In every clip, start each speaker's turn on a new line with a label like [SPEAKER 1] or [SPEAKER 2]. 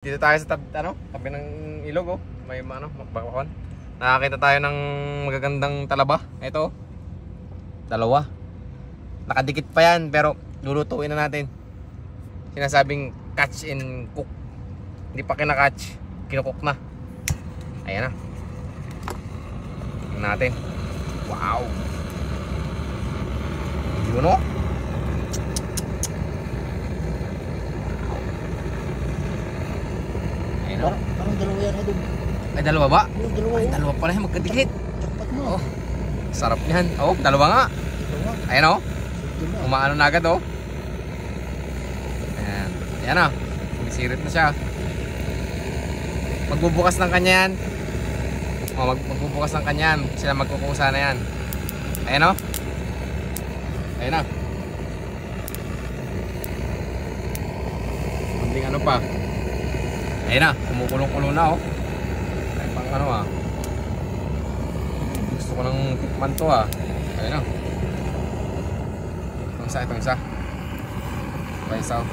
[SPEAKER 1] Dito tayo sa tabi ng ilog oh. May bakbakan. Nakakita tayo ng magagandang talaba. Ito. Dalawa. Nakadikit pa yan pero lulutuin na natin. Sinasabing catch and cook. Hindi pa kinakatch, kinukok na. Ayan na. Tingnan natin. Wow. Yun oh.
[SPEAKER 2] Parang dalawa yan doon.
[SPEAKER 1] Ay, dalawa ba?
[SPEAKER 2] Oo, dalawa.
[SPEAKER 1] Ay, dalawa pala yan, magkadikit.
[SPEAKER 2] Jackpot mo.
[SPEAKER 1] Oh, sarap yan. Oh, dalawa nga.
[SPEAKER 2] Dalawa.
[SPEAKER 1] Ayan oh.
[SPEAKER 2] Yun na.
[SPEAKER 1] Umaano na agad oh. Ayan. Ayan na. Bisirit na siya. Magbubukas ng kanya yan. Oh, magbubukas ng kanya yan. Sila magkukusa na yan. Ayan oh. Ayan na. Kunting ano pa. Ayan na. Kumukulong-kulong na oh. Ay pang ano ah. Gusto ko ng tikman to ah. Ayan na. Itong isa. Isa oh.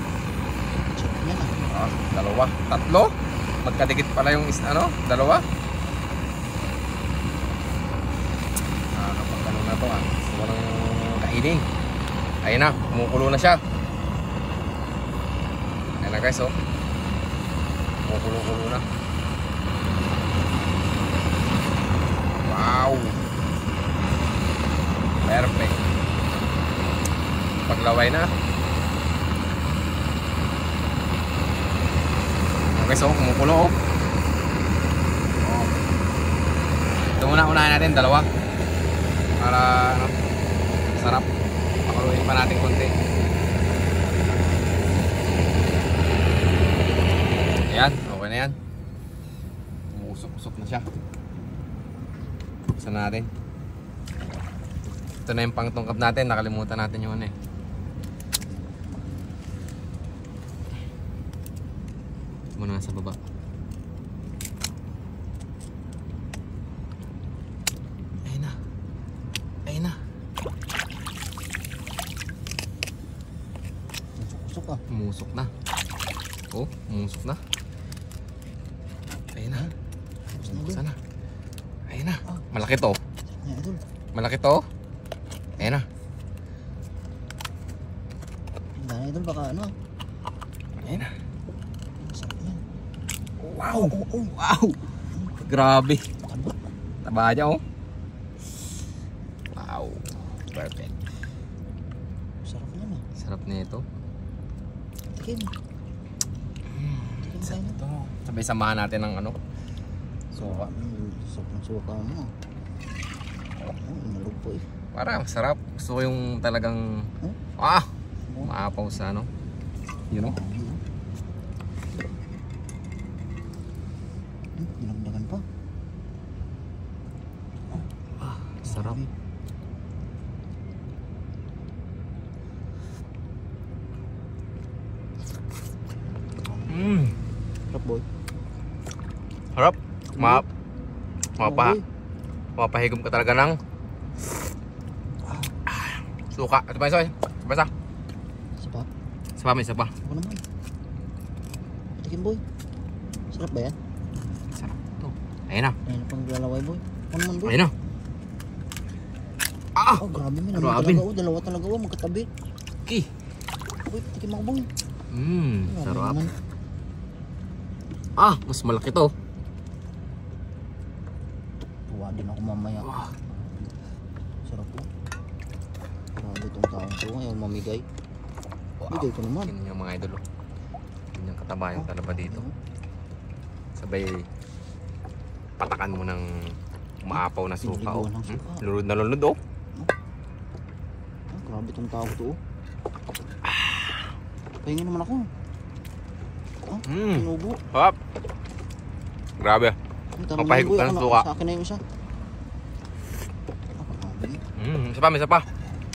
[SPEAKER 2] Check yan ah.
[SPEAKER 1] Ah, dalawa, tatlo. Magkadikit pala yung dalawa. Ah, kapag ano na to ah. Gusto ko ng kainin. Ayun na, kumukulo na siya. Ayun na guys oh. Kumukulo-kulo na. Wow. Perfect. Paglaway na. Okay, so kumukulo oh. Oh. Ito muna unahin natin, dalawa. Para sarap. Pakuluin pa natin konti. Ayan, okay na yan. Umusok-usok na siya. Buksan natin. Ito na yung pangtungkap natin. Nakalimutan natin yung ano eh. Muna sa baba. Ayun na. Ayun na.
[SPEAKER 2] Usok ah.
[SPEAKER 1] Umusok na. Oh, umusok na. Ayun na. Buksan na. Ayun na. Malaki to.
[SPEAKER 2] Yan idol.
[SPEAKER 1] Malaki to. Ayun na.
[SPEAKER 2] Yan idol baka ano.
[SPEAKER 1] Ayun na.
[SPEAKER 2] Sarap yan.
[SPEAKER 1] Wow! Wow! Grabe! Taba niya oh. Wow! Perfect.
[SPEAKER 2] Sarap yan ah.
[SPEAKER 1] Sarap na ito.
[SPEAKER 2] Tikim. Tikim tayo na.
[SPEAKER 1] Ito. Sabay samahan natin ng ano. Suka.
[SPEAKER 2] Sarap ng suka mo. Oh, inalog po eh.
[SPEAKER 1] Para masarap. Gusto ko yung talagang maapaw sa ano. You know?
[SPEAKER 2] Dinagdagan pa.
[SPEAKER 1] Sarap.
[SPEAKER 2] Sarap boy.
[SPEAKER 1] Harap. Mapahigom ka talaga ng suka. Ito pa isa. Isa
[SPEAKER 2] Sapa?
[SPEAKER 1] Isa pa.
[SPEAKER 2] Ako naman. Tikim boy. Sarap ba yan?
[SPEAKER 1] Sarap ito. Ayun na.
[SPEAKER 2] Ayun pang lalaway boy. Ano naman boy?
[SPEAKER 1] Ayun na. Ah!
[SPEAKER 2] Oh grabe man.
[SPEAKER 1] Grabe.
[SPEAKER 2] Dalawa talaga oh. Magkatabi.
[SPEAKER 1] Okay.
[SPEAKER 2] Boy, tikim ako boy. Grabe
[SPEAKER 1] Sarap.
[SPEAKER 2] naman.
[SPEAKER 1] Ah, mas malaki to.
[SPEAKER 2] Tuwa din ako mamaya. Sarap po. Grabe itong taong to. Ayaw mamigay. Bigay ko naman.
[SPEAKER 1] Yun yung mga idol. Yun yung kataba yung talaba dito. Sabay patakan mo ng maapaw na suka. Oh.
[SPEAKER 2] Pinaliguan ng suka.
[SPEAKER 1] Lulod na lulod oh.
[SPEAKER 2] Grabe itong tao to. Pahingin naman ako. Tinubo.
[SPEAKER 1] Hop. Grabe. Mapahigop ka ng suka.
[SPEAKER 2] Sa akin na yung isa.
[SPEAKER 1] Isa pa, may isa pa.